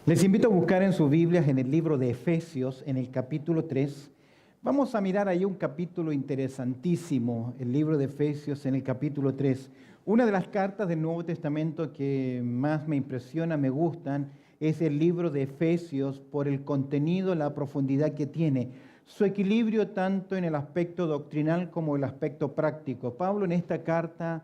Les invito a buscar en sus Biblias en el libro de Efesios, en el capítulo 3. Vamos a mirar ahí un capítulo interesantísimo, el libro de Efesios en el capítulo 3. Una de las cartas del Nuevo Testamento que más me impresiona, me gustan, es el libro de Efesios por el contenido, la profundidad que tiene. Su equilibrio tanto en el aspecto doctrinal como el aspecto práctico. Pablo en esta carta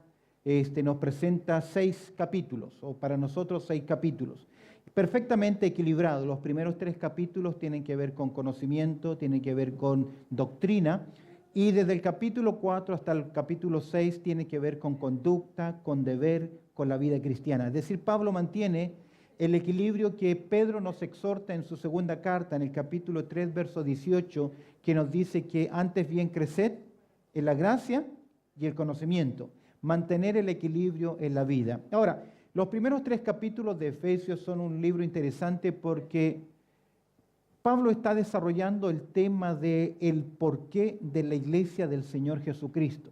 nos presenta 6 capítulos, o para nosotros 6 capítulos. Perfectamente equilibrado. Los primeros 3 capítulos tienen que ver con conocimiento, tienen que ver con doctrina, y desde el capítulo 4 hasta el capítulo 6 tiene que ver con conducta, con deber, con la vida cristiana. Es decir, Pablo mantiene el equilibrio que Pedro nos exhorta en su segunda carta, en el capítulo 3, verso 18, que nos dice que antes bien creced en la gracia y el conocimiento, mantener el equilibrio en la vida. Ahora, los primeros 3 capítulos de Efesios son un libro interesante porque Pablo está desarrollando el tema del porqué de la iglesia del Señor Jesucristo.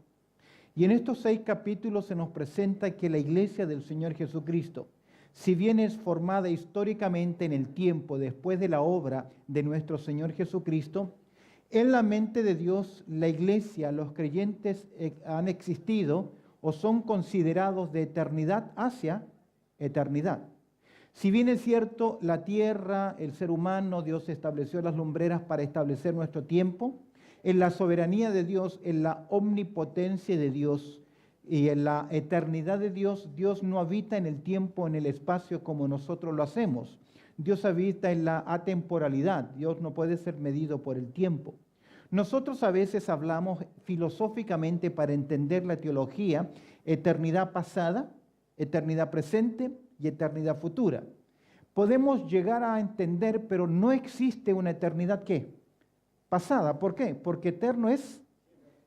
Y en estos 6 capítulos se nos presenta que la iglesia del Señor Jesucristo, si bien es formada históricamente en el tiempo después de la obra de nuestro Señor Jesucristo, en la mente de Dios la iglesia, los creyentes han existido o son considerados de eternidad hacia eternidad. Si bien es cierto, la tierra, el ser humano, Dios estableció las lumbreras para establecer nuestro tiempo, en la soberanía de Dios, en la omnipotencia de Dios y en la eternidad de Dios, Dios no habita en el tiempo, en el espacio como nosotros lo hacemos. Dios habita en la atemporalidad. Dios no puede ser medido por el tiempo. Nosotros a veces hablamos filosóficamente para entender la teología, eternidad pasada, eternidad presente y eternidad futura. Podemos llegar a entender, pero no existe una eternidad ¿qué? Pasada. ¿Por qué? Porque eterno es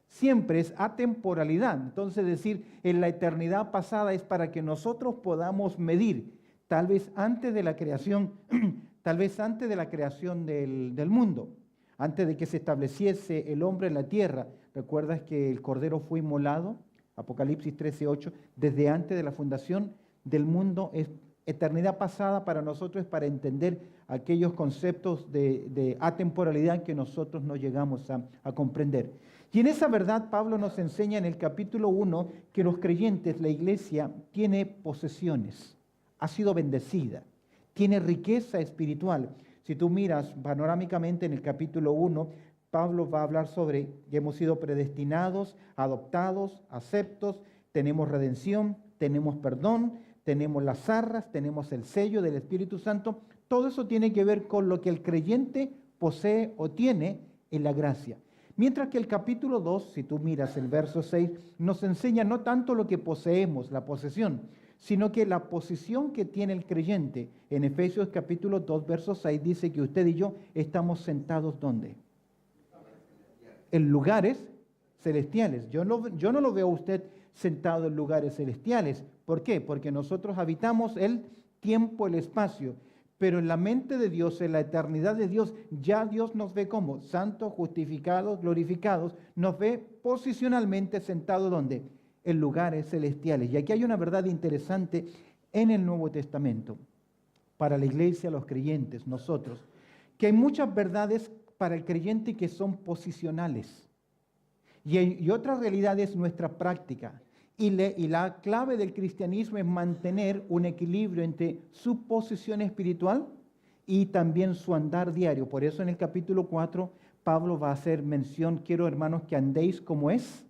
siempre, es atemporalidad. Entonces decir en la eternidad pasada es para que nosotros podamos medir, tal vez antes de la creación, tal vez antes de la creación del mundo, antes de que se estableciese el hombre en la tierra. ¿Recuerdas que el Cordero fue inmolado? Apocalipsis 13:8, desde antes de la fundación del mundo. Es eternidad pasada para nosotros, es para entender aquellos conceptos de atemporalidad que nosotros no llegamos a comprender. Y en esa verdad Pablo nos enseña en el capítulo 1 que los creyentes, la iglesia, tiene posesiones, ha sido bendecida, tiene riqueza espiritual. Si tú miras panorámicamente en el capítulo 1, Pablo va a hablar sobre que hemos sido predestinados, adoptados, aceptos, tenemos redención, tenemos perdón, tenemos las arras, tenemos el sello del Espíritu Santo. Todo eso tiene que ver con lo que el creyente posee o tiene en la gracia. Mientras que el capítulo 2, si tú miras el verso 6, nos enseña no tanto lo que poseemos, la posesión, sino que la posición que tiene el creyente. En Efesios capítulo 2, verso 6 dice que usted y yo estamos sentados ¿dónde? En lugares celestiales. Yo no lo veo a usted sentado en lugares celestiales. ¿Por qué? Porque nosotros habitamos el tiempo, el espacio. Pero en la mente de Dios, en la eternidad de Dios, ya Dios nos ve como santos, justificados, glorificados. Nos ve posicionalmente sentados ¿dónde? En lugares celestiales. Y aquí hay una verdad interesante en el Nuevo Testamento, para la iglesia, los creyentes, nosotros, que hay muchas verdades para el creyente que son posicionales. Y otra realidad es nuestra práctica. Y la clave del cristianismo es mantener un equilibrio entre su posición espiritual y también su andar diario. Por eso en el capítulo 4 Pablo va a hacer mención, quiero hermanos que andéis como es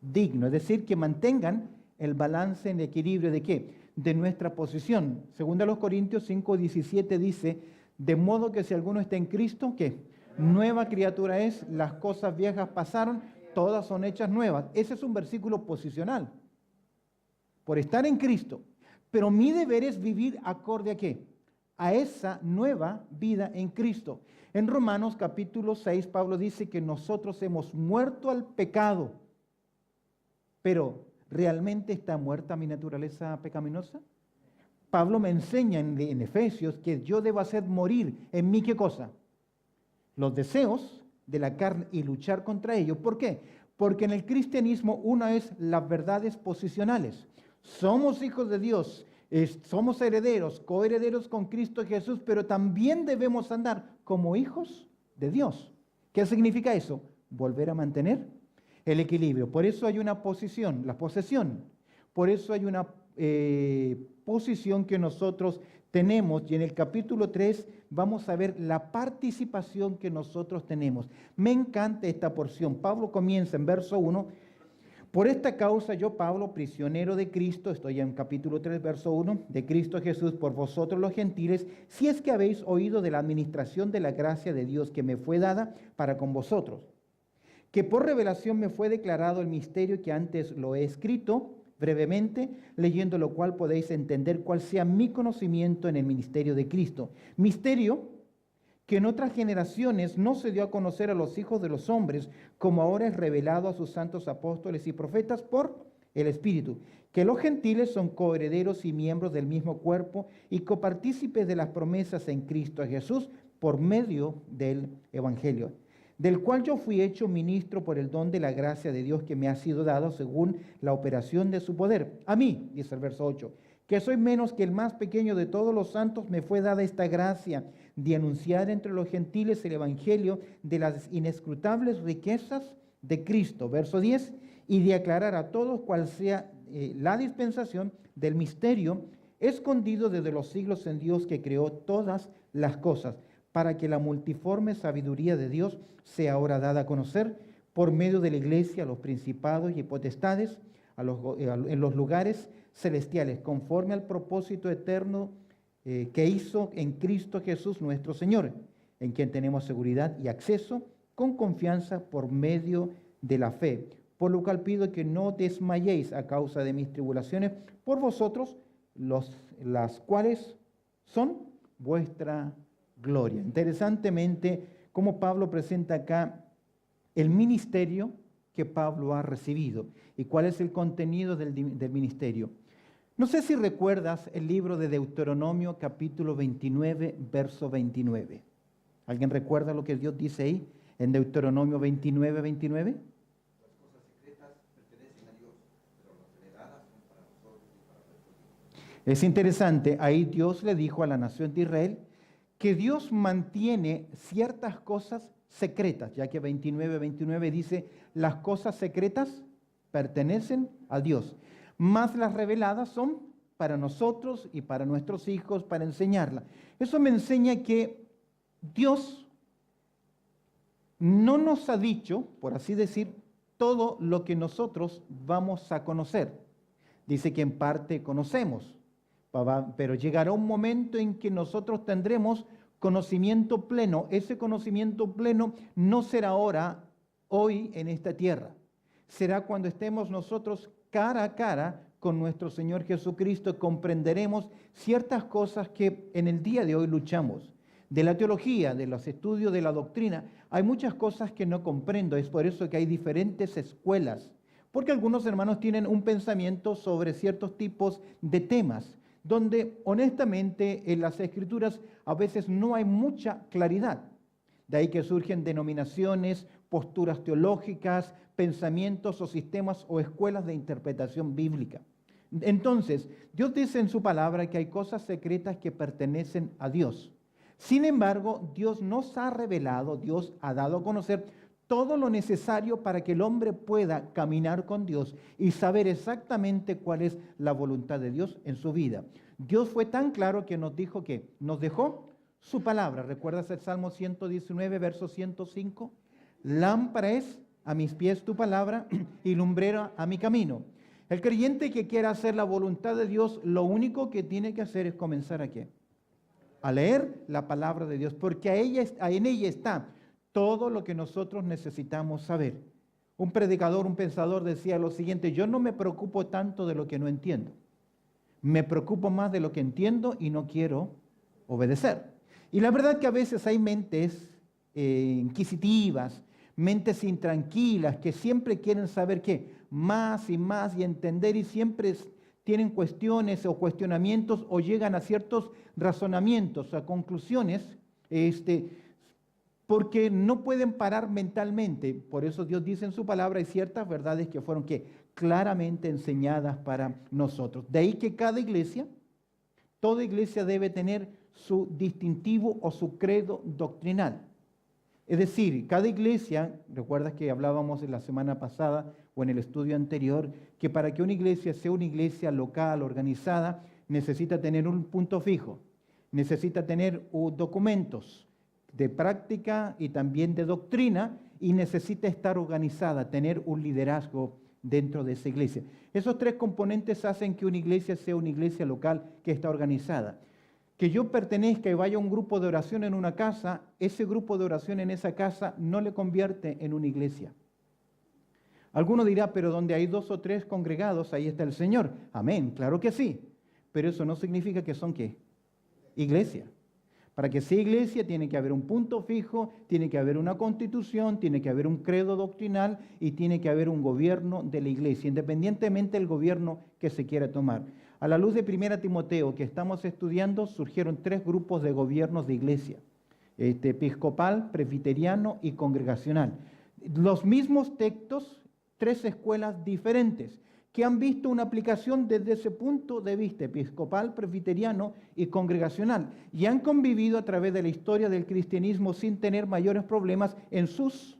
digno. Es decir, que mantengan el balance en equilibrio de ¿qué? De nuestra posición. Según a los Corintios 5:17 dice, de modo que si alguno está en Cristo, ¿qué? Nueva criatura es, las cosas viejas pasaron, todas son hechas nuevas. Ese es un versículo posicional. Por estar en Cristo. Pero mi deber es vivir acorde a ¿qué? A esa nueva vida en Cristo. En Romanos capítulo 6, Pablo dice que nosotros hemos muerto al pecado. Pero, ¿realmente está muerta mi naturaleza pecaminosa? Pablo me enseña en Efesios que yo debo hacer morir en mí ¿qué cosa? Los deseos de la carne y luchar contra ellos. ¿Por qué? Porque en el cristianismo una es las verdades posicionales. Somos hijos de Dios, Somos herederos, coherederos con Cristo Jesús, pero también debemos andar como hijos de Dios. ¿Qué significa eso? Volver a mantener el equilibrio. Por eso hay una posición, la posesión. Por eso hay una posición que nosotros tenemos, y en el capítulo 3 vamos a ver la participación que nosotros tenemos. Me encanta esta porción. Pablo comienza en verso 1. Por esta causa yo, Pablo, prisionero de Cristo, estoy en capítulo 3, verso 1, de Cristo Jesús, por vosotros los gentiles, si es que habéis oído de la administración de la gracia de Dios que me fue dada para con vosotros, que por revelación me fue declarado el misterio que antes lo he escrito brevemente, leyendo lo cual podéis entender cuál sea mi conocimiento en el ministerio de Cristo. Misterio que en otras generaciones no se dio a conocer a los hijos de los hombres, como ahora es revelado a sus santos apóstoles y profetas por el Espíritu, que los gentiles son coherederos y miembros del mismo cuerpo y copartícipes de las promesas en Cristo Jesús por medio del Evangelio, del cual yo fui hecho ministro por el don de la gracia de Dios que me ha sido dado según la operación de su poder. A mí, dice el verso 8, que soy menos que el más pequeño de todos los santos, me fue dada esta gracia de anunciar entre los gentiles el evangelio de las inescrutables riquezas de Cristo, verso 10, y de aclarar a todos cuál sea la dispensación del misterio escondido desde los siglos en Dios que creó todas las cosas, para que la multiforme sabiduría de Dios sea ahora dada a conocer por medio de la iglesia a los principados y potestades en los lugares celestiales, conforme al propósito eterno que hizo en Cristo Jesús nuestro Señor, en quien tenemos seguridad y acceso con confianza por medio de la fe. Por lo cual pido que no desmayéis a causa de mis tribulaciones por vosotros, las cuales son vuestra gloria. Interesantemente, cómo Pablo presenta acá el ministerio que Pablo ha recibido y cuál es el contenido del ministerio. No sé si recuerdas el libro de Deuteronomio capítulo 29, verso 29. ¿Alguien recuerda lo que Dios dice ahí en Deuteronomio 29, 29? Las cosas secretas pertenecen a Dios, pero las reveladas son para nosotros y para nuestros hijos. Es interesante, ahí Dios le dijo a la nación de Israel que Dios mantiene ciertas cosas secretas, ya que 29, 29 dice, las cosas secretas pertenecen a Dios, más las reveladas son para nosotros y para nuestros hijos, para enseñarla. Eso me enseña que Dios no nos ha dicho, por así decir, todo lo que nosotros vamos a conocer. Dice que en parte conocemos, pero llegará un momento en que nosotros tendremos conocimiento pleno. Ese conocimiento pleno no será ahora, hoy en esta tierra. Será cuando estemos nosotros cara a cara con nuestro Señor Jesucristo, comprenderemos ciertas cosas que en el día de hoy luchamos. De la teología, de los estudios de la doctrina, hay muchas cosas que no comprendo. Es por eso que hay diferentes escuelas, porque algunos hermanos tienen un pensamiento sobre ciertos tipos de temas, donde honestamente en las Escrituras a veces no hay mucha claridad. De ahí que surgen denominaciones, posturas teológicas, pensamientos o sistemas o escuelas de interpretación bíblica. Entonces, Dios dice en su palabra que hay cosas secretas que pertenecen a Dios. Sin embargo, Dios nos ha revelado, Dios ha dado a conocer todo lo necesario para que el hombre pueda caminar con Dios y saber exactamente cuál es la voluntad de Dios en su vida. Dios fue tan claro que nos dijo que nos dejó su palabra. ¿Recuerdas el Salmo 119, verso 105? Lámpara es a mis pies tu palabra y lumbrera a mi camino. El creyente que quiera hacer la voluntad de Dios, lo único que tiene que hacer es comenzar ¿a qué? A leer la palabra de Dios, porque en ella está todo lo que nosotros necesitamos saber. Un predicador, un pensador decía lo siguiente: yo no me preocupo tanto de lo que no entiendo, me preocupo más de lo que entiendo y no quiero obedecer. Y la verdad que a veces hay mentes inquisitivas, mentes intranquilas, que siempre quieren saber qué, más y más y entender, y siempre tienen cuestiones o cuestionamientos o llegan a ciertos razonamientos, a conclusiones, porque no pueden parar mentalmente. Por eso Dios dice en su palabra, hay ciertas verdades que fueron claramente enseñadas para nosotros. De ahí que cada iglesia Toda iglesia debe tener su distintivo o su credo doctrinal. Es decir, cada iglesia, recuerdas que hablábamos en la semana pasada o en el estudio anterior, que para que una iglesia sea una iglesia local, organizada, necesita tener un punto fijo, necesita tener documentos de práctica y también de doctrina, y necesita estar organizada, tener un liderazgo dentro de esa iglesia. Esos tres componentes hacen que una iglesia sea una iglesia local que está organizada. Que yo pertenezca y vaya a un grupo de oración en una casa, ese grupo de oración en esa casa no le convierte en una iglesia. Alguno dirá, pero donde hay 2 o 3 congregados, ahí está el Señor. Amén, claro que sí. Pero eso no significa que son ¿qué? Iglesia. Para que sea iglesia tiene que haber un punto fijo, tiene que haber una constitución, tiene que haber un credo doctrinal y tiene que haber un gobierno de la iglesia, independientemente del gobierno que se quiera tomar. A la luz de 1 Timoteo que estamos estudiando, surgieron 3 grupos de gobiernos de iglesia, episcopal, presbiteriano y congregacional. Los mismos textos, 3 escuelas diferentes, que han visto una aplicación desde ese punto de vista, episcopal, presbiteriano y congregacional, y han convivido a través de la historia del cristianismo sin tener mayores problemas en sus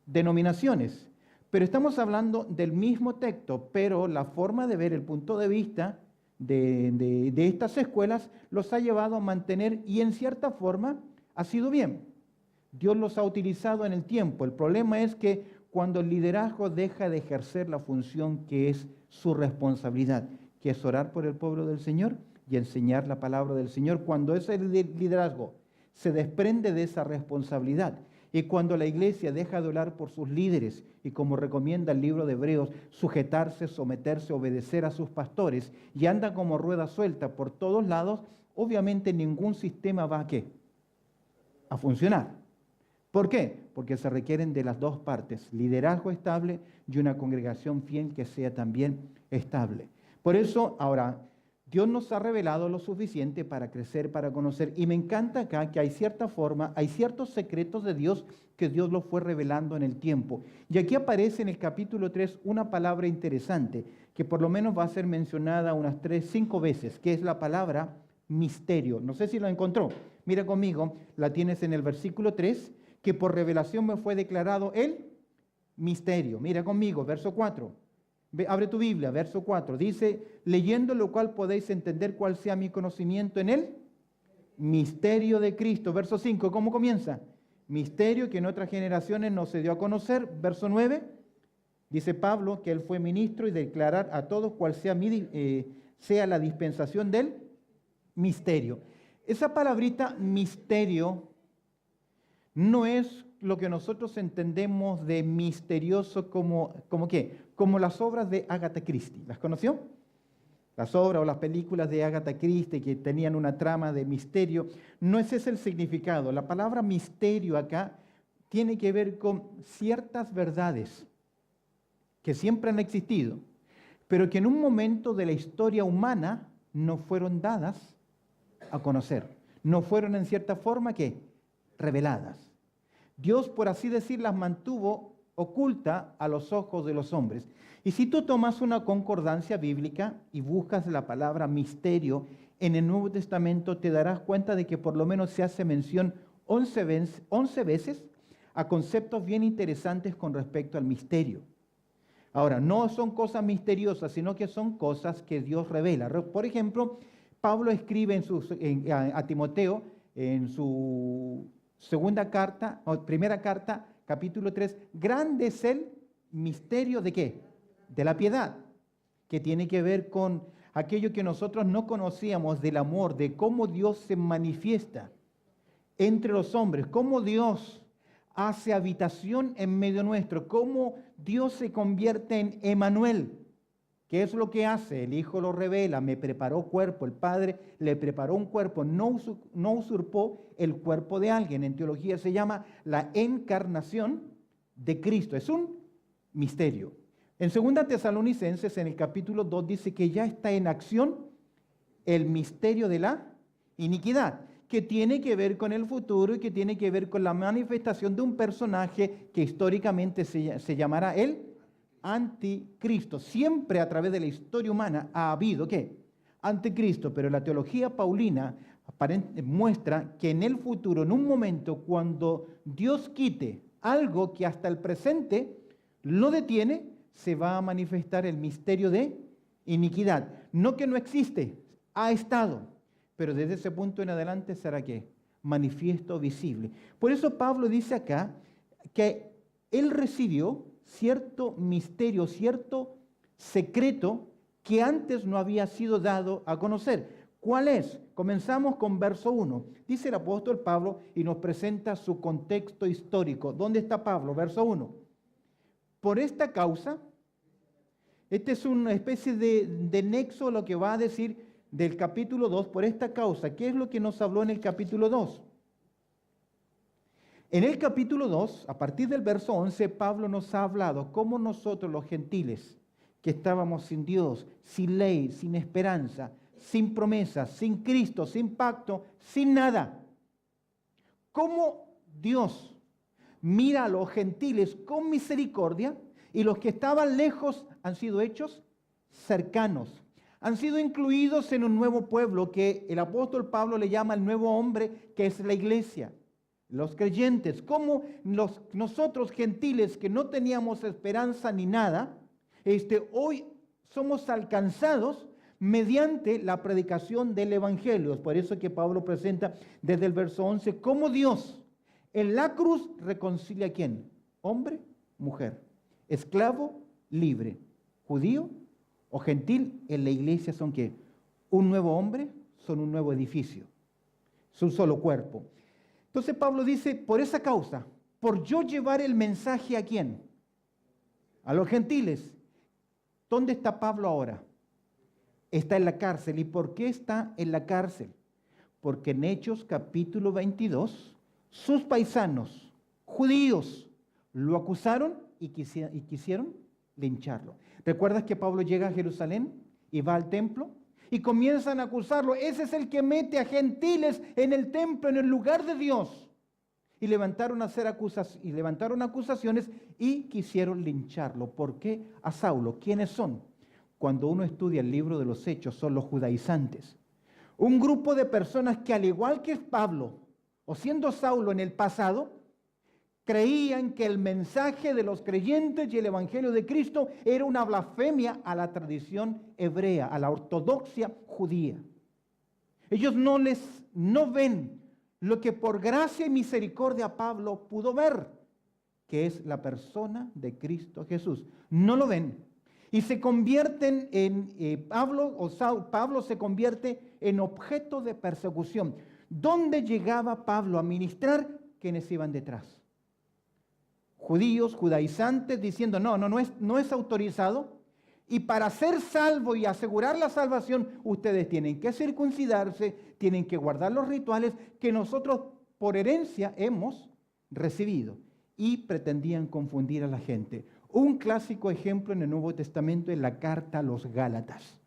denominaciones. Pero estamos hablando del mismo texto, pero la forma de ver el punto de vista de estas escuelas los ha llevado a mantener, y en cierta forma ha sido bien. Dios los ha utilizado en el tiempo. El problema es que cuando el liderazgo deja de ejercer la función que es su responsabilidad, que es orar por el pueblo del Señor y enseñar la palabra del Señor, cuando ese liderazgo se desprende de esa responsabilidad y cuando la iglesia deja de orar por sus líderes y, como recomienda el libro de Hebreos, sujetarse, someterse, obedecer a sus pastores y anda como rueda suelta por todos lados, obviamente ningún sistema va a funcionar. ¿Por qué? Porque se requieren de las dos partes, liderazgo estable y una congregación fiel que sea también estable. Por eso, ahora, Dios nos ha revelado lo suficiente para crecer, para conocer, y me encanta acá que hay cierta forma, hay ciertos secretos de Dios que Dios los fue revelando en el tiempo. Y aquí aparece en el capítulo 3 una palabra interesante, que por lo menos va a ser mencionada unas 5 veces, que es la palabra misterio. No sé si lo encontró. Mira conmigo, la tienes en el versículo 3, que por revelación me fue declarado el misterio. Mira conmigo, verso 4. Abre tu Biblia, verso 4. Dice, leyendo lo cual podéis entender cuál sea mi conocimiento en el misterio de Cristo. Verso 5, ¿cómo comienza? Misterio que en otras generaciones no se dio a conocer. Verso 9, dice Pablo que él fue ministro y declarar a todos cuál sea la dispensación del misterio. Esa palabrita misterio no es lo que nosotros entendemos de misterioso como ¿qué? Como las obras de Agatha Christie. ¿Las conoció? Las obras o las películas de Agatha Christie que tenían una trama de misterio. No es ese el significado. La palabra misterio acá tiene que ver con ciertas verdades que siempre han existido, pero que en un momento de la historia humana no fueron dadas a conocer. No fueron en cierta forma ¿qué? Reveladas. Dios, por así decir, las mantuvo oculta a los ojos de los hombres. Y si tú tomas una concordancia bíblica y buscas la palabra misterio en el Nuevo Testamento, te darás cuenta de que por lo menos se hace mención 11 veces a conceptos bien interesantes con respecto al misterio. Ahora, no son cosas misteriosas, sino que son cosas que Dios revela. Por ejemplo, Pablo escribe a Timoteo en su primera carta, capítulo 3, grande es el misterio ¿de qué? De la piedad, que tiene que ver con aquello que nosotros no conocíamos del amor, de cómo Dios se manifiesta entre los hombres, cómo Dios hace habitación en medio nuestro, cómo Dios se convierte en Emmanuel. ¿Qué es lo que hace? El Hijo lo revela, me preparó cuerpo, el Padre le preparó un cuerpo, no usurpó el cuerpo de alguien. En teología se llama la encarnación de Cristo. Es un misterio. En 2 Tesalonicenses, en el capítulo 2, dice que ya está en acción el misterio de la iniquidad, que tiene que ver con el futuro y que tiene que ver con la manifestación de un personaje que históricamente se llamará el Anticristo. Siempre a través de la historia humana ha habido ¿qué? ante Cristo, pero la teología paulina muestra que en el futuro, en un momento, cuando Dios quite algo que hasta el presente lo detiene, se va a manifestar el misterio de iniquidad. No que no existe, ha estado, pero desde ese punto en adelante será ¿qué? Manifiesto, visible. Por eso Pablo dice acá que él recibió cierto misterio, cierto secreto que antes no había sido dado a conocer. ¿Cuál es? Comenzamos con verso 1. Dice el apóstol Pablo y nos presenta su contexto histórico. ¿Dónde está Pablo? Verso 1. Por esta causa, este es una especie de nexo a lo que va a decir del capítulo 2, por esta causa. ¿Qué es lo que nos habló en el capítulo 2? En el capítulo 2, a partir del verso 11, Pablo nos ha hablado cómo nosotros los gentiles, que estábamos sin Dios, sin ley, sin esperanza, sin promesas, sin Cristo, sin pacto, sin nada, cómo Dios mira a los gentiles con misericordia y los que estaban lejos han sido hechos cercanos. Han sido incluidos en un nuevo pueblo que el apóstol Pablo le llama el nuevo hombre, que es la iglesia. Los creyentes, como nosotros gentiles que no teníamos esperanza ni nada, hoy somos alcanzados mediante la predicación del evangelio. Es por eso que Pablo presenta desde el verso 11 cómo Dios en la cruz reconcilia a ¿quién? Hombre, mujer, esclavo, libre, judío o gentil. En la iglesia son ¿qué? Un nuevo hombre, son un nuevo edificio, es un solo cuerpo. Entonces Pablo dice, por esa causa, por yo llevar el mensaje ¿a quién? A los gentiles. ¿Dónde está Pablo ahora? Está en la cárcel. ¿Y por qué está en la cárcel? Porque en Hechos capítulo 22, sus paisanos judíos lo acusaron y quisieron lincharlo. ¿Recuerdas que Pablo llega a Jerusalén y va al templo? Y comienzan a acusarlo. Ese es el que mete a gentiles en el templo, en el lugar de Dios. Y levantaron acusaciones y quisieron lincharlo. ¿Por qué a Saulo? ¿Quiénes son? Cuando uno estudia el libro de los Hechos, son los judaizantes. Un grupo de personas que, al igual que Pablo, o siendo Saulo en el pasado, creían que el mensaje de los creyentes y el evangelio de Cristo era una blasfemia a la tradición hebrea, a la ortodoxia judía. Ellos no ven lo que por gracia y misericordia Pablo pudo ver, que es la persona de Cristo Jesús. No lo ven. Y se convierten Pablo se convierte en objeto de persecución. ¿Dónde llegaba Pablo a ministrar? ¿Quiénes iban detrás? Judíos, judaizantes, diciendo, no es autorizado. Y para ser salvo y asegurar la salvación, ustedes tienen que circuncidarse, tienen que guardar los rituales que nosotros por herencia hemos recibido. Y pretendían confundir a la gente. Un clásico ejemplo en el Nuevo Testamento es la carta a los Gálatas,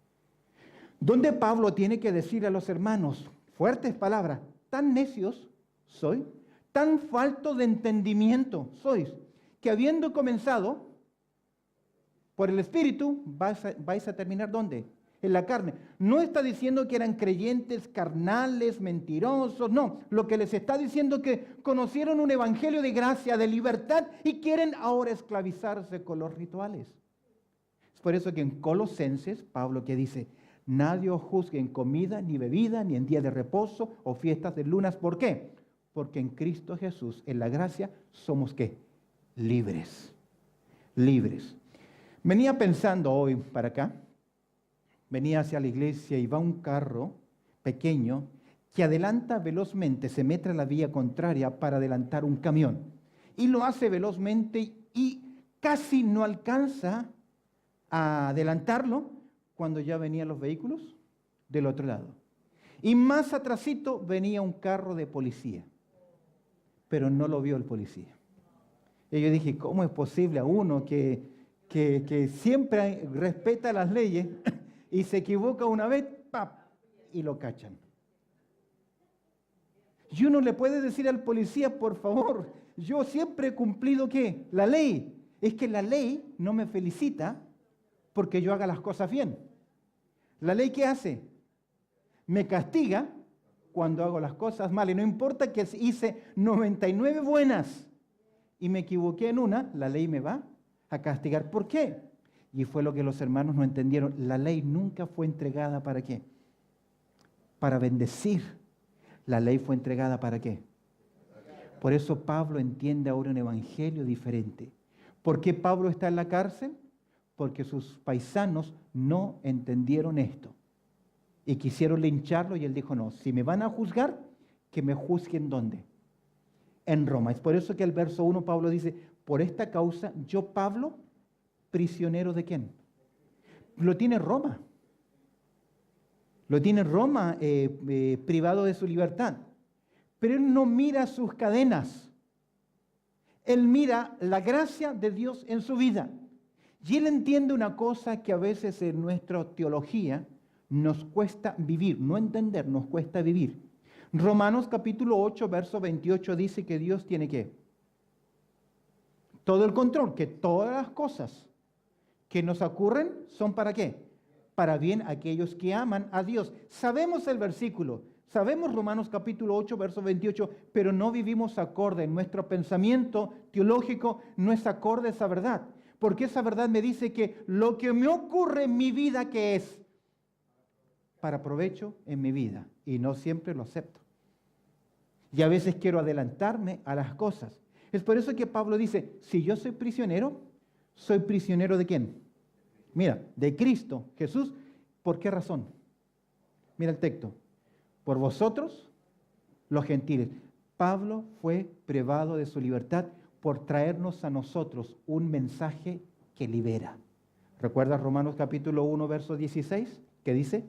donde Pablo tiene que decir a los hermanos, fuertes palabras, tan necios sois, tan falto de entendimiento sois, que habiendo comenzado por el Espíritu, vais a terminar ¿dónde? En la carne. No está diciendo que eran creyentes carnales, mentirosos, no. Lo que les está diciendo es que conocieron un evangelio de gracia, de libertad, y quieren ahora esclavizarse con los rituales. Es por eso que en Colosenses, Pablo que dice, nadie os juzgue en comida, ni bebida, ni en día de reposo o fiestas de lunas. ¿Por qué? Porque en Cristo Jesús, en la gracia, somos ¿qué? Libres. Libres. Venía pensando hoy para acá, venía hacia la iglesia y va un carro pequeño que adelanta velozmente, se mete a la vía contraria para adelantar un camión. Y lo hace velozmente y casi no alcanza a adelantarlo cuando ya venían los vehículos del otro lado. Y más atrasito venía un carro de policía, pero no lo vio el policía. Y yo dije, ¿cómo es posible a uno que siempre respeta las leyes y se equivoca una vez, ¡pap!, y lo cachan? Y uno le puede decir al policía, por favor, yo siempre he cumplido ¿qué? La ley. Es que la ley no me felicita porque yo haga las cosas bien. ¿La ley qué hace? me castiga cuando hago las cosas mal. Y no importa que hice 99 buenas y me equivoqué en una, la ley me va a castigar. ¿Por qué? Y fue lo que los hermanos no entendieron. La ley nunca fue entregada ¿para qué? Para bendecir. La ley fue entregada ¿para qué? Por eso Pablo entiende ahora un evangelio diferente. ¿Por qué Pablo está en la cárcel? Porque sus paisanos no entendieron esto. Y quisieron lincharlo y él dijo, no, si me van a juzgar, que me juzguen ¿dónde? En Roma. Es por eso que el verso 1 Pablo dice, por esta causa yo Pablo, prisionero ¿de quién? Lo tiene Roma. Lo tiene Roma privado de su libertad. Pero él no mira sus cadenas. Él mira la gracia de Dios en su vida. Y él entiende una cosa que a veces en nuestra teología nos cuesta vivir, no entender, nos cuesta vivir. Romanos capítulo 8, verso 28 dice que Dios tiene ¿qué? Todo el control, que todas las cosas que nos ocurren son ¿para qué? Para bien aquellos que aman a Dios. Sabemos el versículo, sabemos Romanos capítulo 8, verso 28, pero no vivimos acorde. Nuestro pensamiento teológico no es acorde a esa verdad. Porque esa verdad me dice que lo que me ocurre en mi vida, ¿qué es? Para provecho en mi vida. Y no siempre lo acepto. Y a veces quiero adelantarme a las cosas. Es por eso que Pablo dice, si yo soy prisionero ¿de quién? Mira, de Cristo, Jesús. ¿Por qué razón? Mira el texto. Por vosotros, los gentiles. Pablo fue privado de su libertad por traernos a nosotros un mensaje que libera. ¿Recuerdas Romanos capítulo 1, verso 16? Que dice,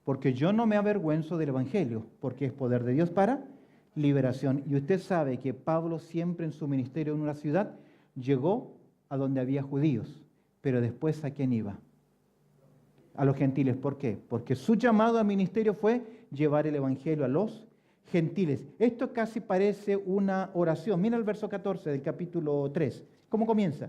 porque yo no me avergüenzo del evangelio, porque es poder de Dios para liberación. Y usted sabe que Pablo siempre en su ministerio en una ciudad llegó a donde había judíos, pero después ¿a quién iba? A los gentiles. ¿Por qué? Porque su llamado al ministerio fue llevar el evangelio a los gentiles. Esto casi parece una oración. Mira el verso 14 del capítulo 3. ¿Cómo comienza?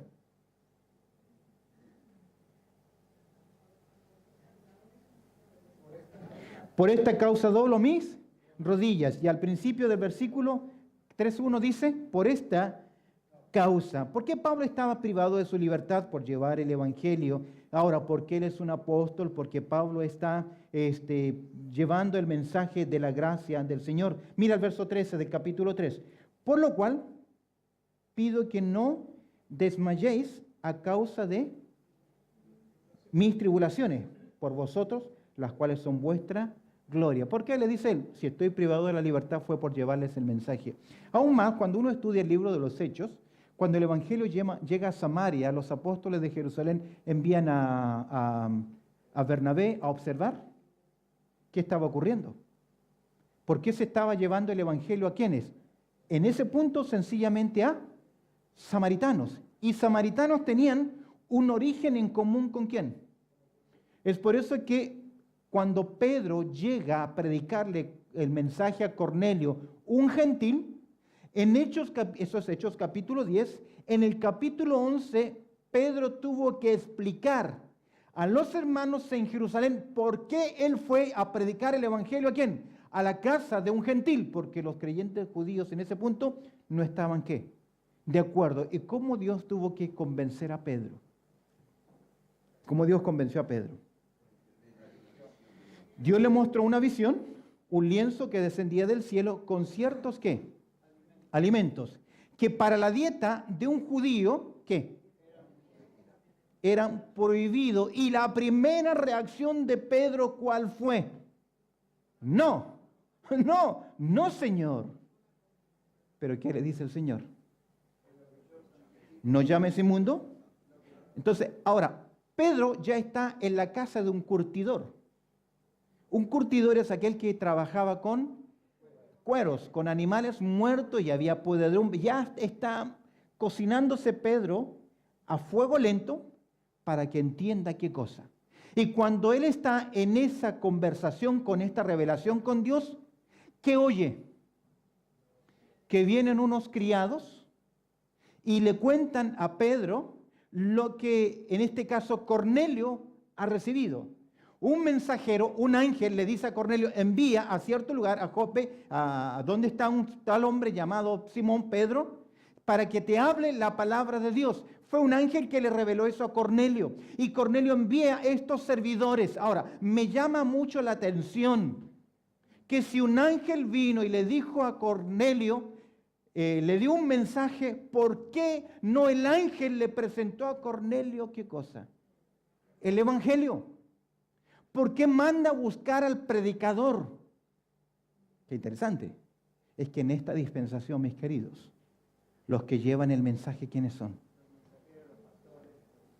Por esta causa doblo mis rodillas. Y al principio del versículo 3.1 dice, por esta causa. ¿Por qué Pablo estaba privado de su libertad? Por llevar el evangelio. Ahora, ¿por qué él es un apóstol? Porque Pablo está llevando el mensaje de la gracia del Señor. Mira el verso 13 del capítulo 3. Por lo cual, pido que no desmayéis a causa de mis tribulaciones, por vosotros, las cuales son vuestra gloria. ¿Por qué le dice él? Si estoy privado de la libertad fue por llevarles el mensaje. Aún más, cuando uno estudia el libro de los Hechos, cuando el evangelio llega a Samaria, los apóstoles de Jerusalén envían a Bernabé a observar qué estaba ocurriendo. ¿Por qué se estaba llevando el evangelio a quiénes? En ese punto sencillamente a samaritanos. Y samaritanos tenían un origen en común ¿con quién? Es por eso que cuando Pedro llega a predicarle el mensaje a Cornelio, un gentil, en esos Hechos capítulo 10, en el capítulo 11, Pedro tuvo que explicar a los hermanos en Jerusalén por qué él fue a predicar el evangelio ¿a quién? A la casa de un gentil, porque los creyentes judíos en ese punto no estaban ¿qué? De acuerdo. ¿Y cómo Dios tuvo que convencer a Pedro? ¿Cómo Dios convenció a Pedro? Dios le mostró una visión, un lienzo que descendía del cielo con ciertos ¿qué? Alimentos, que para la dieta de un judío, ¿qué? Eran prohibidos. Y la primera reacción de Pedro, ¿cuál fue? No, no, Señor. ¿Pero qué le dice el Señor? ¿No llames inmundo? Entonces, ahora, Pedro ya está en la casa de un curtidor. Un curtidor es aquel que trabajaba con cueros, con animales muertos y había podredumbre. Ya está cocinándose Pedro a fuego lento para que entienda qué cosa. Y cuando él está en esa conversación con esta revelación con Dios, ¿qué oye? Que vienen unos criados y le cuentan a Pedro lo que en este caso Cornelio ha recibido. un mensajero, un ángel le dice a Cornelio, envía a cierto lugar, a Jope, a donde está un tal hombre llamado Simón Pedro, para que te hable la palabra de Dios. Fue un ángel que le reveló eso a Cornelio. Y Cornelio envía a estos servidores. Ahora, me llama mucho la atención que si un ángel vino y le dijo a Cornelio, le dio un mensaje, ¿por qué no el ángel le presentó a Cornelio qué cosa? El evangelio. ¿Por qué manda a buscar al predicador? Qué interesante. Es que en esta dispensación, mis queridos, los que llevan el mensaje, ¿quiénes son?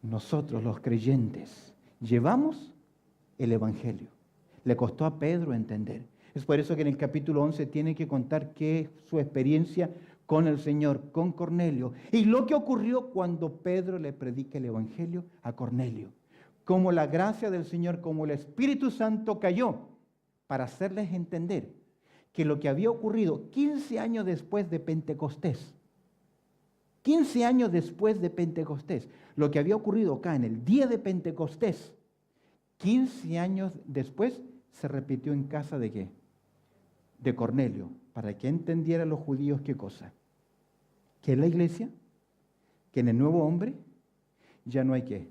Nosotros, los creyentes, llevamos el evangelio. Le costó a Pedro entender. Es por eso que en el capítulo 11 tiene que contar qué es su experiencia con el Señor, con Cornelio, y lo que ocurrió cuando Pedro le predica el evangelio a Cornelio. Como la gracia del Señor, como el Espíritu Santo cayó para hacerles entender que lo que había ocurrido 15 años después de Pentecostés, 15 años después de Pentecostés, lo que había ocurrido acá en el día de Pentecostés, 15 años después se repitió en casa de ¿qué? De Cornelio, para que entendieran los judíos qué cosa. Que en la iglesia, que en el nuevo hombre ya no hay ¿qué?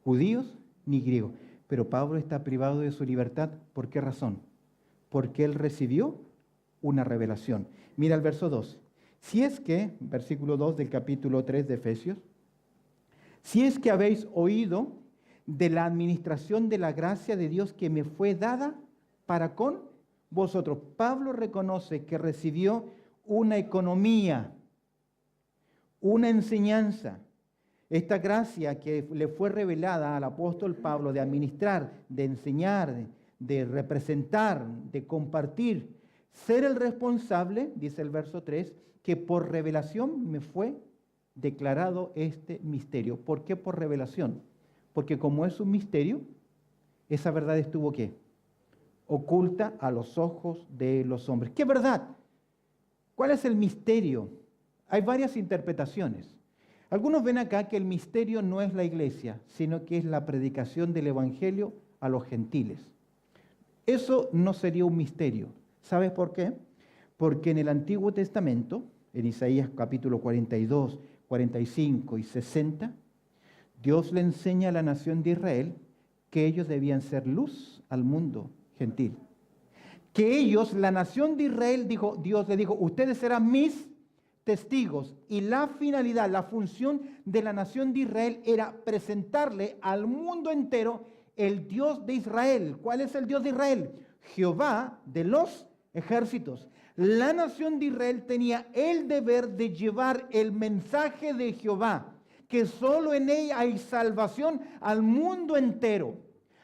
Judíos ni griegos. Pero Pablo está privado de su libertad. ¿Por qué razón? Porque él recibió una revelación. Mira el verso 2. Si es que, versículo 2 del capítulo 3 de Efesios, si es que habéis oído de la administración de la gracia de Dios que me fue dada para con vosotros. Pablo reconoce que recibió una economía, una enseñanza. Esta gracia que le fue revelada al apóstol Pablo de administrar, de enseñar, de representar, de compartir, ser el responsable, dice el verso 3, que por revelación me fue declarado este misterio. ¿Por qué por revelación? Porque como es un misterio, esa verdad estuvo ¿qué? Oculta a los ojos de los hombres. ¿Qué verdad? ¿Cuál es el misterio? Hay varias interpretaciones. Algunos ven acá que el misterio no es la iglesia, sino que es la predicación del evangelio a los gentiles. Eso no sería un misterio. ¿Sabes por qué? Porque en el Antiguo Testamento, en Isaías capítulo 42, 45 y 60, Dios le enseña a la nación de Israel que ellos debían ser luz al mundo gentil. Que ellos, la nación de Israel, Dios le dijo, ustedes serán mis testigos. Y la finalidad, la función de la nación de Israel era presentarle al mundo entero el Dios de Israel. ¿Cuál es el Dios de Israel? Jehová de los ejércitos. La nación de Israel tenía el deber de llevar el mensaje de Jehová, que solo en ella hay salvación al mundo entero.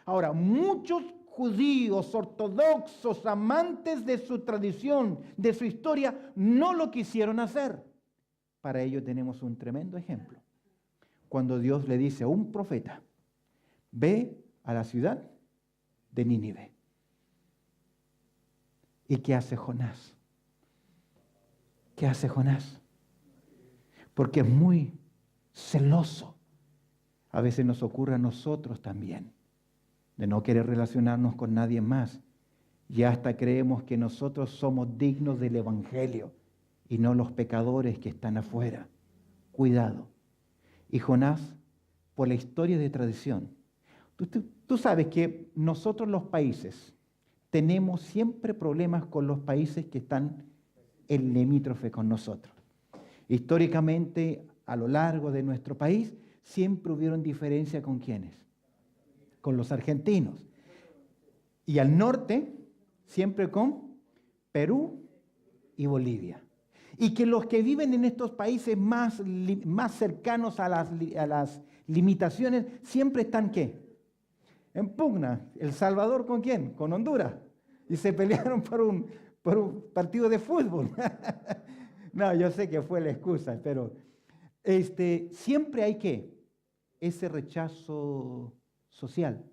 Ahora, muchos judíos ortodoxos, amantes de su tradición, de su historia, no lo quisieron hacer. Para ello tenemos un tremendo ejemplo. Cuando Dios le dice a un profeta, ve a la ciudad de Nínive. ¿Y qué hace Jonás? ¿Qué hace Jonás? Porque es muy celoso. A veces nos ocurre a nosotros también, de no querer relacionarnos con nadie más. Y hasta creemos que nosotros somos dignos del evangelio y no los pecadores que están afuera. Cuidado. Y Jonás, por la historia de tradición, tú sabes que nosotros los países tenemos siempre problemas con los países que están en limítrofe con nosotros. Históricamente, a lo largo de nuestro país, siempre hubieron diferencias con ¿quiénes? Con los argentinos. Y al norte, siempre con Perú y Bolivia. Y que los que viven en estos países más cercanos a las limitaciones, siempre están ¿qué? En pugna. ¿El Salvador con quién? Con Honduras. Y se pelearon por un partido de fútbol. No, yo sé que fue la excusa, pero siempre hay ¿qué? Ese rechazo social.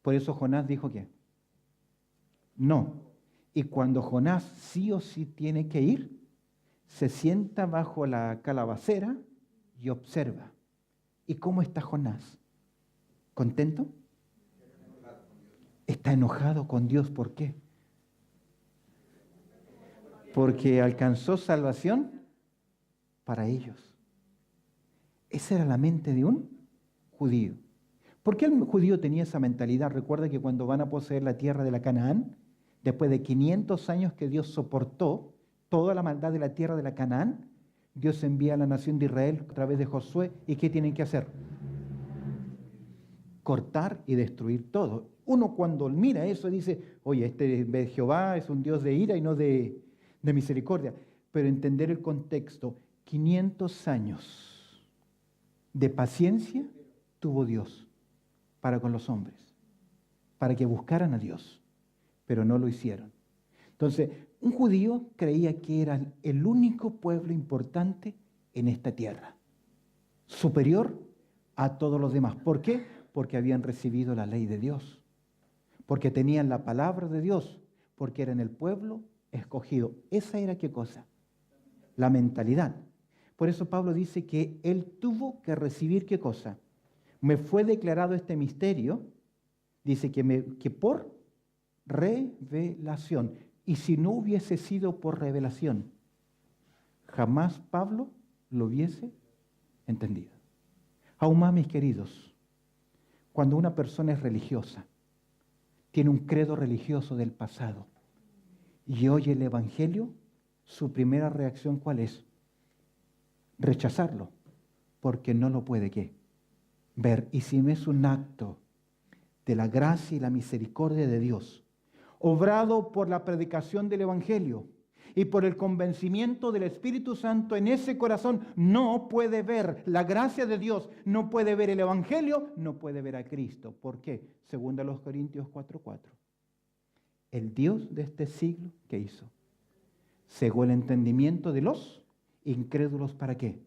Por eso Jonás dijo ¿qué? No. Y cuando Jonás sí o sí tiene que ir, se sienta bajo la calabacera y observa. ¿Y cómo está Jonás? ¿Contento? Está enojado con Dios. ¿Por qué? Porque alcanzó salvación para ellos. Esa era la mente de un judío. ¿Por qué el judío tenía esa mentalidad? Recuerda que cuando van a poseer la tierra de la Canaán, después de 500 años que Dios soportó toda la maldad de la tierra de la Canaán, Dios envía a la nación de Israel a través de Josué. ¿Y qué tienen que hacer? Cortar y destruir todo. Uno cuando mira eso dice, oye, este Jehová es un Dios de ira y no de misericordia. Pero entender el contexto, 500 años de paciencia tuvo Dios para con los hombres, para que buscaran a Dios, pero no lo hicieron. Entonces, un judío creía que era el único pueblo importante en esta tierra, superior a todos los demás. ¿Por qué? Porque habían recibido la ley de Dios, porque tenían la palabra de Dios, porque eran el pueblo escogido. Esa era ¿qué cosa? La mentalidad. Por eso Pablo dice que él tuvo que recibir ¿qué cosa? Me fue declarado este misterio, dice que por revelación. Y si no hubiese sido por revelación, jamás Pablo lo hubiese entendido. Aún más, mis queridos, cuando una persona es religiosa, tiene un credo religioso del pasado y oye el Evangelio, su primera reacción ¿cuál es? Rechazarlo, porque no lo puede ¿qué? Ver. Y si no es un acto de la gracia y la misericordia de Dios, obrado por la predicación del Evangelio y por el convencimiento del Espíritu Santo en ese corazón, no puede ver la gracia de Dios, no puede ver el Evangelio, no puede ver a Cristo. ¿Por qué? Según los Corintios 4:4. El Dios de este siglo, ¿qué hizo? Cegó el entendimiento de los incrédulos. ¿Para qué?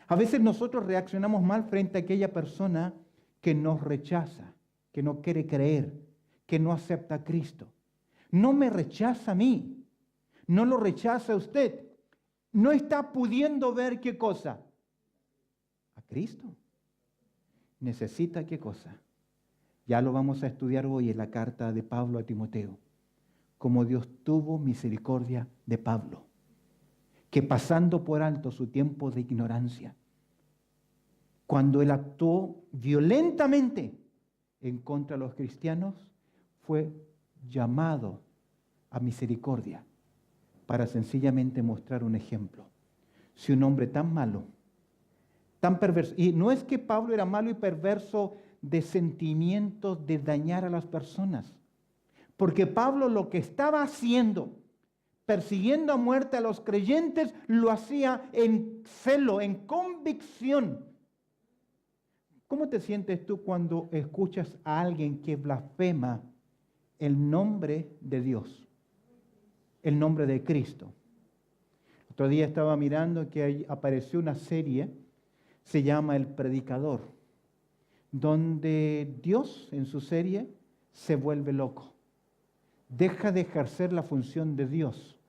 A veces nosotros reaccionamos mal frente a aquella persona que nos rechaza, que no quiere creer, que no acepta a Cristo. No me rechaza a mí, no lo rechaza a usted. No está pudiendo ver ¿qué cosa? A Cristo. Necesita ¿qué cosa? Ya lo vamos a estudiar hoy en la carta de Pablo a Timoteo. Como Dios tuvo misericordia de Pablo, que pasando por alto su tiempo de ignorancia, cuando él actuó violentamente en contra de los cristianos, fue llamado a misericordia para sencillamente mostrar un ejemplo. Si un hombre tan malo, tan perverso, y no es que Pablo era malo y perverso de sentimientos de dañar a las personas, porque Pablo lo que estaba haciendo, persiguiendo a muerte a los creyentes, lo hacía en celo, en convicción. ¿Cómo te sientes tú cuando escuchas a alguien que blasfema el nombre de Dios, el nombre de Cristo? Otro día estaba mirando que ahí apareció una serie, se llama El Predicador, donde Dios en su serie se vuelve loco, deja de ejercer la función de Dios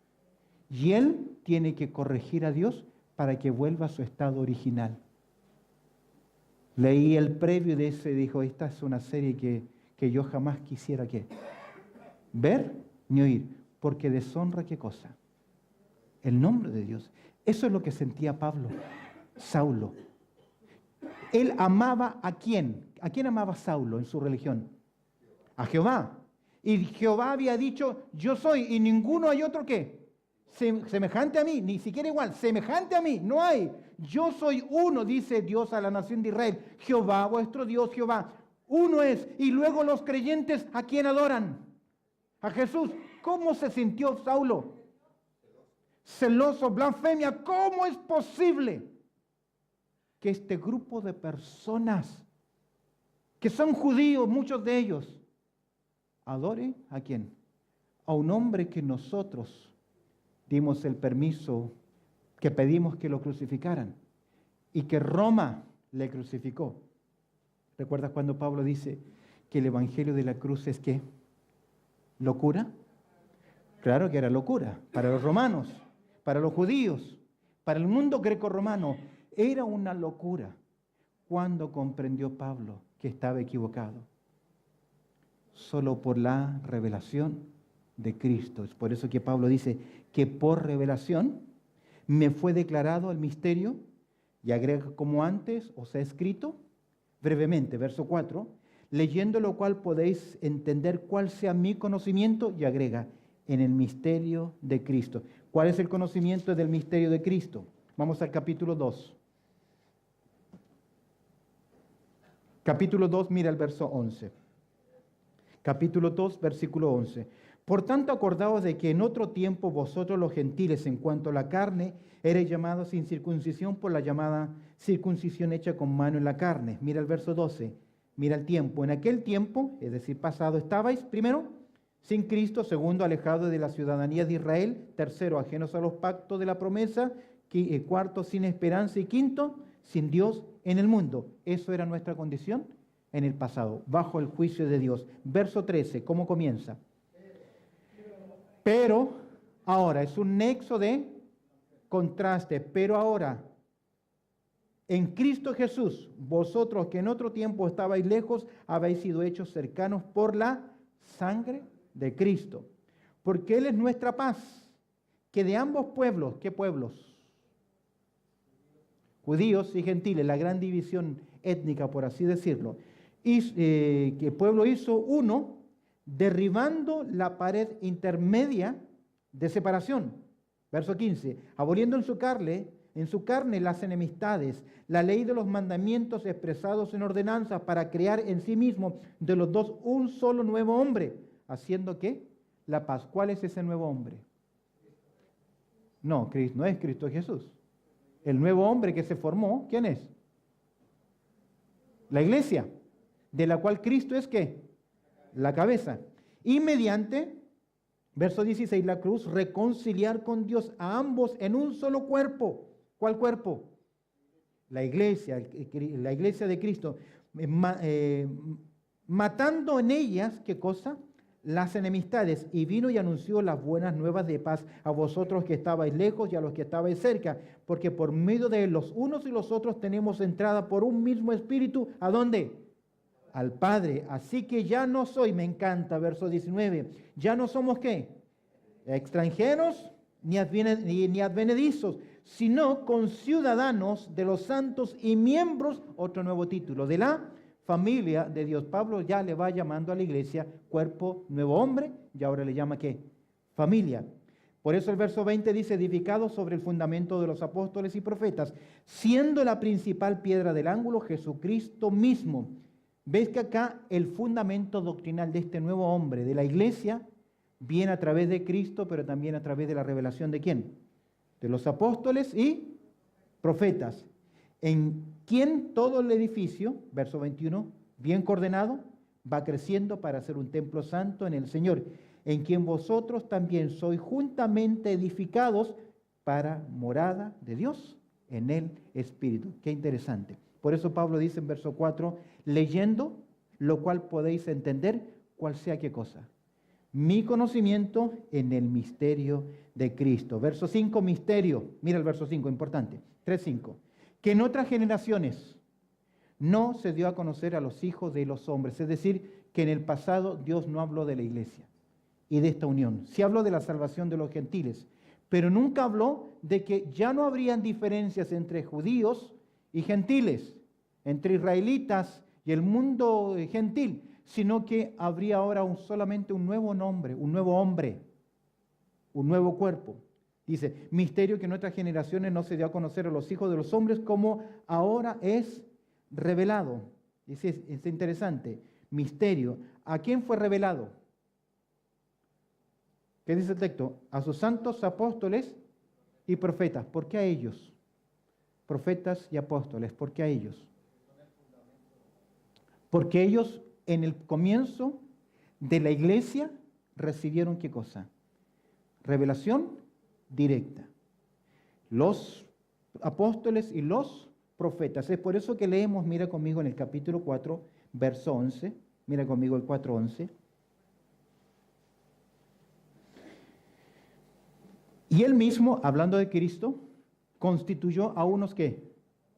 y él tiene que corregir a Dios para que vuelva a su estado original. Leí el previo de ese y dijo, esta es una serie que yo jamás quisiera ver ni oír, porque deshonra ¿qué cosa? El nombre de Dios. Eso es lo que sentía Pablo, Saulo. Él amaba ¿a quién? ¿A quién amaba Saulo en su religión? A Jehová. Y Jehová había dicho, yo soy, y ninguno hay otro que semejante a mí, ni siquiera igual, semejante a mí, no hay. Yo soy uno, dice Dios a la nación de Israel. Jehová, vuestro Dios, Jehová, uno es. Y luego los creyentes, ¿a quién adoran? A Jesús. ¿Cómo se sintió Saulo? Celoso, blasfemia. ¿Cómo es posible que este grupo de personas, que son judíos, muchos de ellos, adore ¿a quién? A un hombre que nosotros dimos el permiso, que pedimos que lo crucificaran y que Roma le crucificó. ¿Recuerdas cuando Pablo dice que el evangelio de la cruz es qué? ¿Locura? Claro que era locura para los romanos, para los judíos, para el mundo grecorromano. Era una locura. ¿Cuándo comprendió Pablo que estaba equivocado? solo por la revelación de Cristo. Es por eso que Pablo dice que por revelación me fue declarado el misterio, y agrega como antes os ha escrito brevemente, verso 4, leyendo lo cual podéis entender cuál sea mi conocimiento, y agrega, en el misterio de Cristo. ¿Cuál es el conocimiento del misterio de Cristo? Vamos al capítulo 2. Capítulo 2, mira el verso 11. Capítulo 2, versículo 11. Por tanto, acordaos de que en otro tiempo vosotros los gentiles, en cuanto a la carne, erais llamados sin circuncisión por la llamada circuncisión hecha con mano en la carne. Mira el verso 12. Mira el tiempo. En aquel tiempo, es decir, pasado, estabais, primero, sin Cristo; segundo, alejados de la ciudadanía de Israel; tercero, ajenos a los pactos de la promesa; cuarto, sin esperanza; y quinto, sin Dios en el mundo. Eso era nuestra condición en el pasado, bajo el juicio de Dios. Verso 13, ¿cómo comienza? Pero ahora, es un nexo de contraste. Pero ahora, en Cristo Jesús, vosotros que en otro tiempo estabais lejos, habéis sido hechos cercanos por la sangre de Cristo. Porque Él es nuestra paz, que de ambos pueblos, ¿qué pueblos? Judíos y gentiles, la gran división étnica, por así decirlo, que el pueblo hizo uno, derribando la pared intermedia de separación. Verso 15, aboliendo en su carne las enemistades, la ley de los mandamientos expresados en ordenanzas, para crear en sí mismo de los dos un solo nuevo hombre, haciendo ¿qué? La paz. ¿Cuál es ese nuevo hombre? No, no es Cristo Jesús. El nuevo hombre que se formó, ¿quién es? La iglesia, de la cual Cristo es ¿qué? La cabeza. Y mediante, verso 16, la cruz, reconciliar con Dios a ambos en un solo cuerpo. ¿Cuál cuerpo? La iglesia de Cristo. Matando en ellas, ¿qué cosa? Las enemistades. Y vino y anunció las buenas nuevas de paz a vosotros que estabais lejos y a los que estabais cerca, porque por medio de los unos y los otros tenemos entrada por un mismo espíritu. ¿A dónde? Al Padre. Así que ya no soy, me encanta, verso 19, ya no somos ¿qué? Extranjeros ni advenedizos, sino conciudadanos de los santos y miembros, otro nuevo título, de la familia de Dios. Pablo ya le va llamando a la iglesia cuerpo, nuevo hombre, y ahora le llama ¿qué? Familia. Por eso el verso 20 dice, edificado sobre el fundamento de los apóstoles y profetas, siendo la principal piedra del ángulo Jesucristo mismo. ¿Ves que acá el fundamento doctrinal de este nuevo hombre, de la iglesia, viene a través de Cristo, pero también a través de la revelación de quién? De los apóstoles y profetas, en quien todo el edificio, verso 21, bien coordenado, va creciendo para ser un templo santo en el Señor, en quien vosotros también sois juntamente edificados para morada de Dios en el Espíritu. Qué interesante. Por eso Pablo dice en verso 4, leyendo, lo cual podéis entender cuál sea qué cosa. Mi conocimiento en el misterio de Cristo. Verso 5, misterio. Mira el verso 5, importante. 3:5. Que en otras generaciones no se dio a conocer a los hijos de los hombres. Es decir, que en el pasado Dios no habló de la iglesia y de esta unión. Sí habló de la salvación de los gentiles, pero nunca habló de que ya no habrían diferencias entre judíos y gentiles, entre israelitas y el mundo gentil, sino que habría ahora solamente un nuevo nombre, un nuevo hombre, un nuevo cuerpo. Dice, misterio que en otras generaciones no se dio a conocer a los hijos de los hombres, como ahora es revelado. Dice, es interesante, misterio. ¿A quién fue revelado? ¿Qué dice el texto? A sus santos apóstoles y profetas. ¿Por qué a ellos? Profetas y apóstoles, ¿por qué a ellos? Porque ellos en el comienzo de la iglesia recibieron ¿qué cosa? Revelación directa. Los apóstoles y los profetas. Es por eso que leemos, mira conmigo en el capítulo 4, verso 11. Mira conmigo el 4:11. Y él mismo, hablando de Cristo, constituyó a unos ¿qué?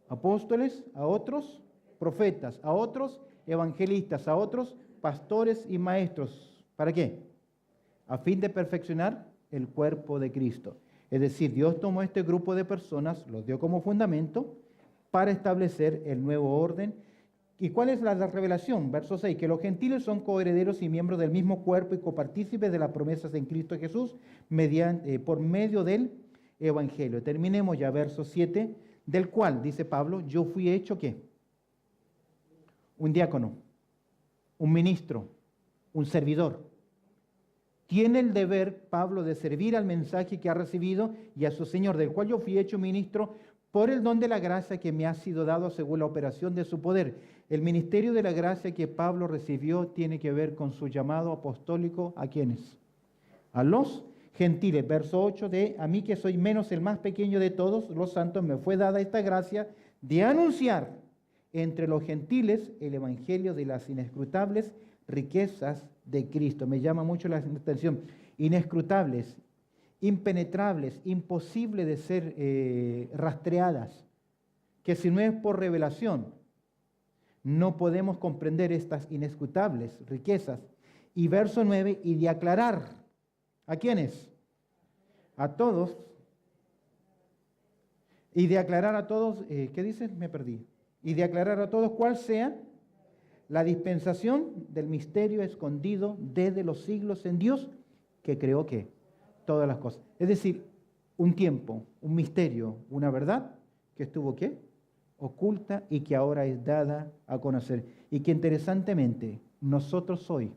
Apóstoles, a otros profetas, a otros evangelistas, a otros pastores y maestros. ¿Para qué? A fin de perfeccionar el cuerpo de Cristo. Es decir, Dios tomó este grupo de personas, los dio como fundamento para establecer el nuevo orden. ¿Y cuál es la revelación? Verso 6, que los gentiles son coherederos y miembros del mismo cuerpo y copartícipes de las promesas en Cristo Jesús por medio del Evangelio. Terminemos ya, verso 7, del cual, dice Pablo, yo fui hecho, ¿qué? Un diácono, un ministro, un servidor. Tiene el deber, Pablo, de servir al mensaje que ha recibido y a su Señor, del cual yo fui hecho ministro por el don de la gracia que me ha sido dado según la operación de su poder. El ministerio de la gracia que Pablo recibió tiene que ver con su llamado apostólico, ¿a quiénes? A los gentiles. Verso 8 de, a mí que soy menos el más pequeño de todos los santos, me fue dada esta gracia de anunciar entre los gentiles el evangelio de las inescrutables riquezas de Cristo. Me llama mucho la atención. Inescrutables, impenetrables, imposible de ser rastreadas, que si no es por revelación, no podemos comprender estas inescrutables riquezas. Y verso 9, y de aclarar, ¿a quiénes? A todos. Y de aclarar a todos, ¿qué dices? Me perdí. Y de aclarar a todos cuál sea la dispensación del misterio escondido desde los siglos en Dios, que creó ¿qué? Todas las cosas. Es decir, un tiempo, un misterio, una verdad que estuvo ¿qué? Oculta y que ahora es dada a conocer. Y que interesantemente, nosotros hoy,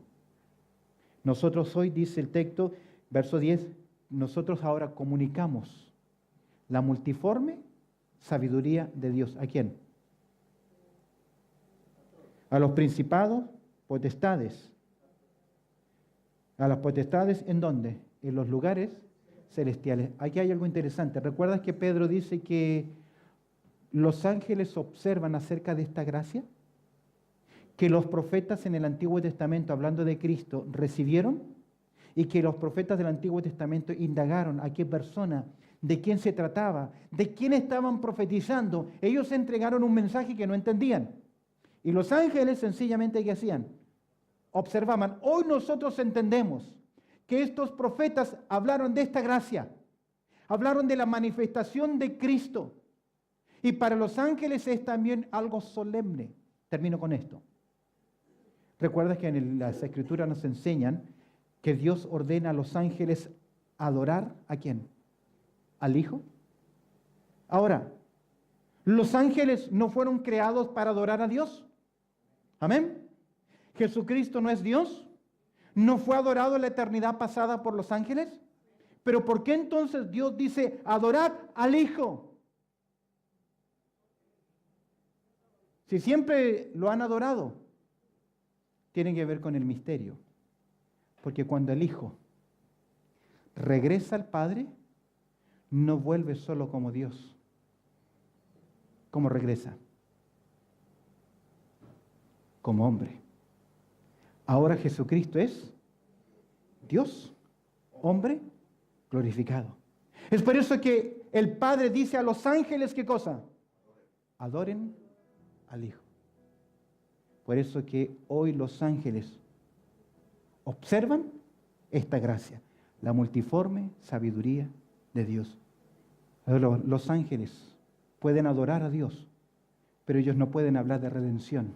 dice el texto, verso 10, nosotros ahora comunicamos la multiforme sabiduría de Dios. ¿A quién? A los principados, potestades. A las potestades, ¿en dónde? En los lugares celestiales. Aquí hay algo interesante. ¿Recuerdas que Pedro dice que los ángeles observan acerca de esta gracia? Que los profetas en el Antiguo Testamento, hablando de Cristo, recibieron, y que los profetas del Antiguo Testamento indagaron a qué persona, de quién se trataba, de quién estaban profetizando. Ellos entregaron un mensaje que no entendían. Y los ángeles sencillamente, ¿qué hacían? Observaban. Hoy nosotros entendemos que estos profetas hablaron de esta gracia, hablaron de la manifestación de Cristo. Y para los ángeles es también algo solemne. Termino con esto. ¿Recuerdas que en las Escrituras nos enseñan que Dios ordena a los ángeles adorar a quién? ¿Al Hijo? Ahora, ¿los ángeles no fueron creados para adorar a Dios? Amén. ¿Jesucristo no es Dios? ¿No fue adorado en la eternidad pasada por los ángeles? Pero ¿por qué entonces Dios dice adorad al Hijo? Si siempre lo han adorado, tiene que ver con el misterio. Porque cuando el Hijo regresa al Padre, no vuelve solo como Dios. ¿Cómo regresa? Como hombre. Ahora Jesucristo es Dios, hombre glorificado. Es por eso que el Padre dice a los ángeles, ¿qué cosa? Adoren al Hijo. Por eso que hoy los ángeles observan esta gracia, la multiforme sabiduría de Dios. Los ángeles pueden adorar a Dios, pero ellos no pueden hablar de redención.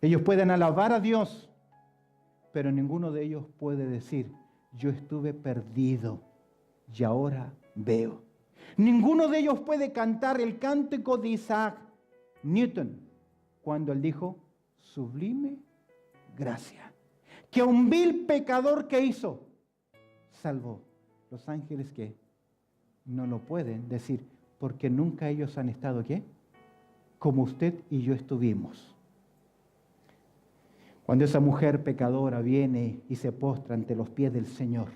Ellos pueden alabar a Dios, pero ninguno de ellos puede decir, yo estuve perdido y ahora veo. Ninguno de ellos puede cantar el cántico de Isaac Newton, cuando él dijo, sublime gracia, que a un vil pecador que hizo, salvó. Los ángeles que no lo pueden decir, porque nunca ellos han estado, ¿qué? Como usted y yo estuvimos. Cuando esa mujer pecadora viene y se postra ante los pies del Señor,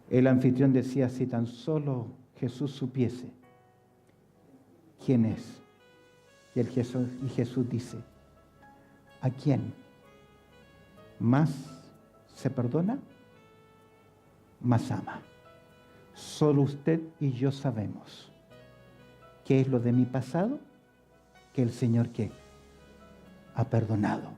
el anfitrión decía, si tan solo Jesús supiese quién es. Y Jesús dice, ¿a quién más se perdona? Más ama. Solo usted y yo sabemos qué es lo de mi pasado que el Señor que ha perdonado,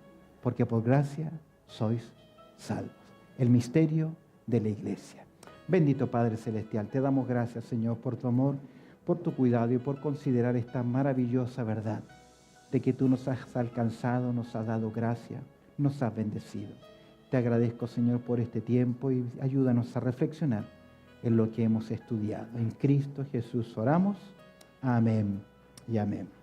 porque por gracia sois salvos. El misterio de la iglesia. Bendito Padre Celestial, te damos gracias, Señor, por tu amor, por tu cuidado y por considerar esta maravillosa verdad de que tú nos has alcanzado, nos has dado gracia, nos has bendecido. Te agradezco, Señor, por este tiempo y ayúdanos a reflexionar en lo que hemos estudiado. En Cristo Jesús oramos. Amén y amén.